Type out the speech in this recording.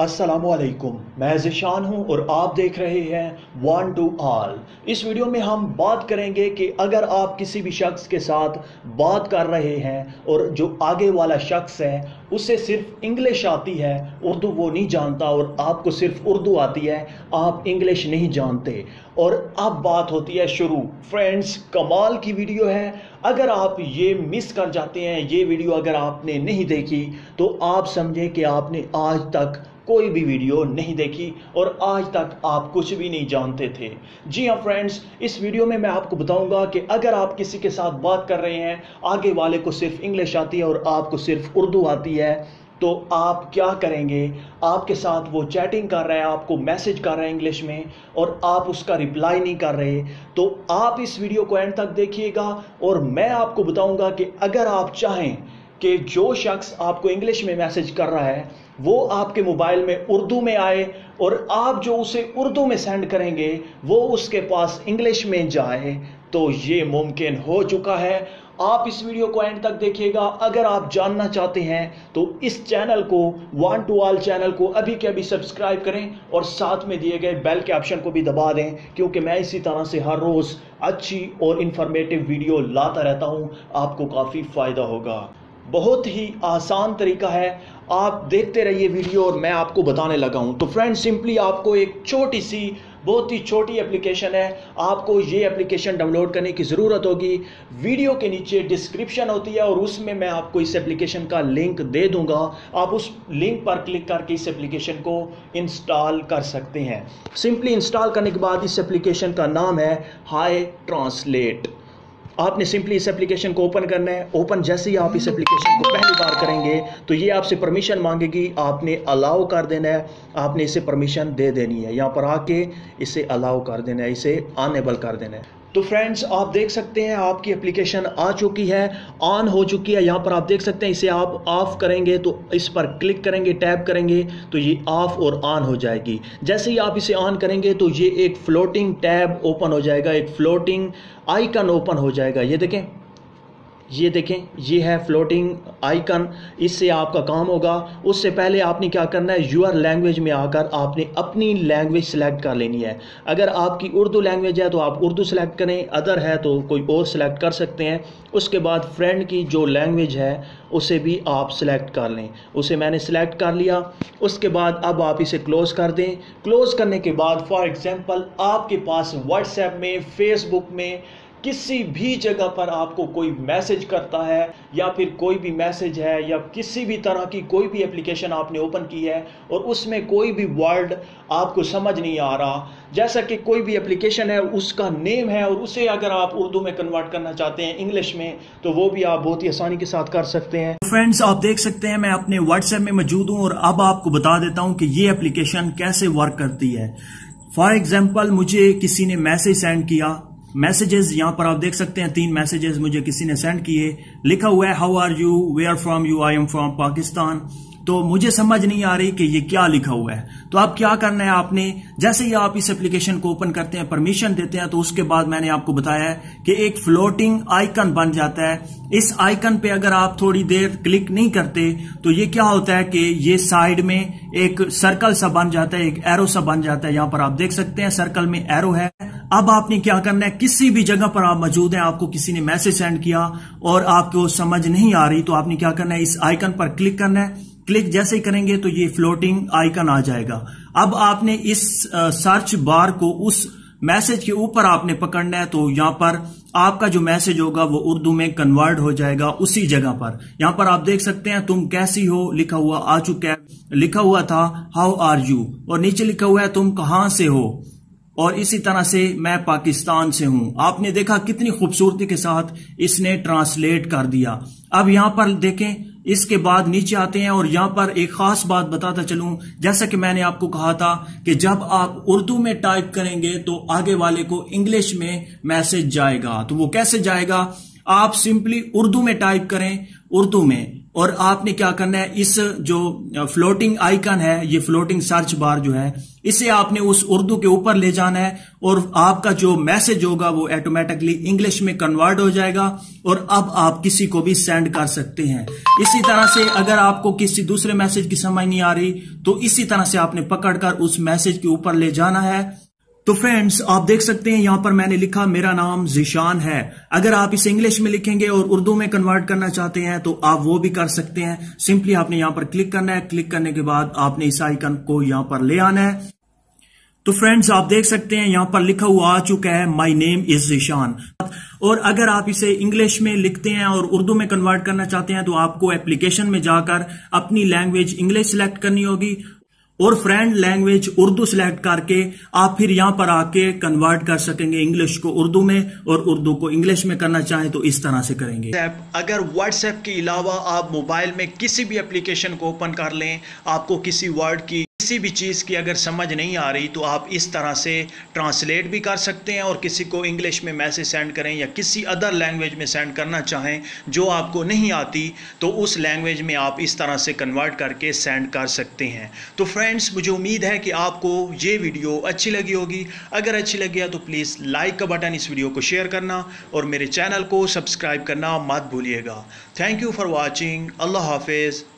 अस्सलामुअलैकुम, मैं ज़िशान हूँ और आप देख रहे हैं वन टू ऑल। इस वीडियो में हम बात करेंगे कि अगर आप किसी भी शख्स के साथ बात कर रहे हैं और जो आगे वाला शख्स है उसे सिर्फ इंग्लिश आती है, उर्दू वो नहीं जानता, और आपको सिर्फ उर्दू आती है, आप इंग्लिश नहीं जानते, और अब बात होती है शुरू। फ्रेंड्स, कमाल की वीडियो है। अगर आप ये मिस कर जाते हैं, ये वीडियो अगर आपने नहीं देखी, तो आप समझें कि आपने आज तक कोई भी वीडियो नहीं देखी और आज तक आप कुछ भी नहीं जानते थे। जी हाँ फ्रेंड्स, इस वीडियो में मैं आपको बताऊंगा कि अगर आप किसी के साथ बात कर रहे हैं, आगे वाले को सिर्फ इंग्लिश आती है और आपको सिर्फ उर्दू आती है, तो आप क्या करेंगे। आपके साथ वो चैटिंग कर रहा है, आपको मैसेज कर रहा है इंग्लिश में, और आप उसका रिप्लाई नहीं कर रहे, तो आप इस वीडियो को एंड तक देखिएगा और मैं आपको बताऊंगा कि अगर आप चाहें कि जो शख्स आपको इंग्लिश में मैसेज कर रहा है वो आपके मोबाइल में उर्दू में आए, और आप जो उसे उर्दू में सेंड करेंगे वो उसके पास इंग्लिश में जाए, तो ये मुमकिन हो चुका है। आप इस वीडियो को एंड तक देखिएगा। अगर आप जानना चाहते हैं तो इस चैनल को, वन टू ऑल चैनल को अभी के अभी सब्सक्राइब करें और साथ में दिए गए बेल के ऑप्शन को भी दबा दें, क्योंकि मैं इसी तरह से हर रोज़ अच्छी और इंफॉर्मेटिव वीडियो लाता रहता हूं। आपको काफ़ी फ़ायदा होगा। बहुत ही आसान तरीका है, आप देखते रहिए वीडियो और मैं आपको बताने लगा हूं। तो फ्रेंड्स, सिंपली आपको एक छोटी सी, बहुत ही छोटी एप्लीकेशन है, आपको ये एप्लीकेशन डाउनलोड करने की ज़रूरत होगी। वीडियो के नीचे डिस्क्रिप्शन होती है और उसमें मैं आपको इस एप्लीकेशन का लिंक दे दूंगा। आप उस लिंक पर क्लिक करके इस एप्लीकेशन को इंस्टॉल कर सकते हैं। सिंपली इंस्टॉल करने के बाद इस एप्लीकेशन का नाम है हाई ट्रांसलेट। आपने सिंपली इस एप्लीकेशन को ओपन करना है। ओपन जैसे ही आप इस एप्लीकेशन को पहली बार करेंगे तो ये आपसे परमिशन मांगेगी, आपने अलाउ कर देना है, आपने इसे परमिशन दे देनी है। यहाँ पर आके इसे अलाउ कर देना है, इसे अनेबल कर देना है। तो फ्रेंड्स, आप देख सकते हैं आपकी एप्लीकेशन आ चुकी है, ऑन हो चुकी है। यहाँ पर आप देख सकते हैं, इसे आप ऑफ करेंगे तो इस पर क्लिक करेंगे, टैप करेंगे तो ये ऑफ और ऑन हो जाएगी। जैसे ही आप इसे ऑन करेंगे तो ये एक फ्लोटिंग टैब ओपन हो जाएगा, एक फ्लोटिंग आइकन ओपन हो जाएगा। ये देखें, ये देखें, ये है फ्लोटिंग आइकन। इससे आपका काम होगा। उससे पहले आपने क्या करना है, यूर लैंग्वेज में आकर आपने अपनी लैंग्वेज सेलेक्ट कर लेनी है। अगर आपकी उर्दू लैंग्वेज है तो आप उर्दू सेलेक्ट करें, अदर है तो कोई और सेलेक्ट कर सकते हैं। उसके बाद फ्रेंड की जो लैंग्वेज है उसे भी आप सेलेक्ट कर लें। उसे मैंने सेलेक्ट कर लिया। उसके बाद अब आप इसे क्लोज़ कर दें। क्लोज़ करने के बाद फॉर एग्जांपल आपके पास व्हाट्सएप में, फेसबुक में, किसी भी जगह पर आपको कोई मैसेज करता है, या फिर कोई भी मैसेज है, या किसी भी तरह की कोई भी एप्लीकेशन आपने ओपन की है और उसमें कोई भी वर्ड आपको समझ नहीं आ रहा, जैसा कि कोई भी एप्लीकेशन है उसका नेम है और उसे अगर आप उर्दू में कन्वर्ट करना चाहते हैं इंग्लिश में, तो वो भी आप बहुत ही आसानी के साथ कर सकते हैं। फ्रेंड्स, आप देख सकते हैं मैं अपने व्हाट्सएप में मौजूद हूँ और अब आपको बता देता हूँ कि ये एप्लीकेशन कैसे वर्क करती है। फॉर एग्जाम्पल, मुझे किसी ने मैसेज सेंड किया। मैसेजेस यहाँ पर आप देख सकते हैं, 3 मैसेजेस मुझे किसी ने सेंड किए। लिखा हुआ है how are you, where from you, I am from Pakistan. तो मुझे समझ नहीं आ रही कि ये क्या लिखा हुआ है। तो आप क्या करना है, आपने जैसे ही आप इस एप्लीकेशन को ओपन करते हैं, परमिशन देते हैं, तो उसके बाद मैंने आपको बताया है कि एक फ्लोटिंग आइकन बन जाता है। इस आइकन पे अगर आप थोड़ी देर क्लिक नहीं करते तो ये क्या होता है कि ये साइड में एक सर्कल सा बन जाता है, एक एरो सा बन जाता है। यहाँ पर आप देख सकते हैं सर्कल में एरो है। अब आपने क्या करना है, किसी भी जगह पर आप मौजूद हैं, आपको किसी ने मैसेज सेंड किया और आपको समझ नहीं आ रही, तो आपने क्या करना है, इस आइकन पर क्लिक करना है। क्लिक जैसे ही करेंगे तो ये फ्लोटिंग आइकन आ जाएगा। अब आपने इस सर्च बार को उस मैसेज के ऊपर आपने पकड़ना है, तो यहाँ पर आपका जो मैसेज होगा वो उर्दू में कन्वर्ट हो जाएगा उसी जगह पर। यहाँ पर आप देख सकते हैं तुम कैसी हो लिखा हुआ आ चुका है। लिखा हुआ था हाउ आर यू और नीचे लिखा हुआ है तुम कहां से हो, और इसी तरह से मैं पाकिस्तान से हूं। आपने देखा कितनी खूबसूरती के साथ इसने ट्रांसलेट कर दिया। अब यहां पर देखें, इसके बाद नीचे आते हैं और यहां पर एक खास बात बताता चलूं, जैसा कि मैंने आपको कहा था कि जब आप उर्दू में टाइप करेंगे तो आगे वाले को इंग्लिश में मैसेज जाएगा। तो वो कैसे जाएगा, आप सिंपली उर्दू में टाइप करें, उर्दू में और आपने क्या करना है, इस जो फ्लोटिंग आइकन है, ये फ्लोटिंग सर्च बार जो है, इसे आपने उस उर्दू के ऊपर ले जाना है और आपका जो मैसेज होगा वो ऑटोमेटिकली इंग्लिश में कन्वर्ट हो जाएगा और अब आप किसी को भी सेंड कर सकते हैं। इसी तरह से अगर आपको किसी दूसरे मैसेज की समझ नहीं आ रही तो इसी तरह से आपने पकड़कर उस मैसेज के ऊपर ले जाना है। तो फ्रेंड्स, आप देख सकते हैं यहां पर मैंने लिखा मेरा नाम ज़ीशान है। अगर आप इसे इंग्लिश में लिखेंगे और उर्दू में कन्वर्ट करना चाहते हैं तो आप वो भी कर सकते हैं। सिंपली आपने यहां पर क्लिक करना है, क्लिक करने के बाद आपने इस आइकन को यहां पर ले आना है। तो फ्रेंड्स, आप देख सकते हैं यहां पर लिखा हुआ आ चुका है माई नेम इज ज़ीशान। और अगर आप इसे इंग्लिश में लिखते हैं और उर्दू में कन्वर्ट करना चाहते हैं तो आपको एप्लीकेशन में जाकर अपनी लैंग्वेज इंग्लिश सिलेक्ट करनी होगी और फ्रेंड लैंग्वेज उर्दू सिलेक्ट करके आप फिर यहां पर आके कन्वर्ट कर सकेंगे इंग्लिश को उर्दू में, और उर्दू को इंग्लिश में करना चाहें तो इस तरह से करेंगे। अगर व्हाट्सएप के अलावा आप मोबाइल में किसी भी एप्लीकेशन को ओपन कर लें, आपको किसी वर्ड की किसी भी चीज़ की अगर समझ नहीं आ रही तो आप इस तरह से ट्रांसलेट भी कर सकते हैं और किसी को इंग्लिश में मैसेज सेंड करें या किसी अदर लैंग्वेज में सेंड करना चाहें जो आपको नहीं आती तो उस लैंग्वेज में आप इस तरह से कन्वर्ट करके सेंड कर सकते हैं। तो फ्रेंड्स, मुझे उम्मीद है कि आपको ये वीडियो अच्छी लगी होगी। अगर अच्छी लगी है तो प्लीज़ लाइक का बटन, इस वीडियो को शेयर करना और मेरे चैनल को सब्सक्राइब करना मत भूलिएगा। Thank you for watching. अल्लाह हाफिज़।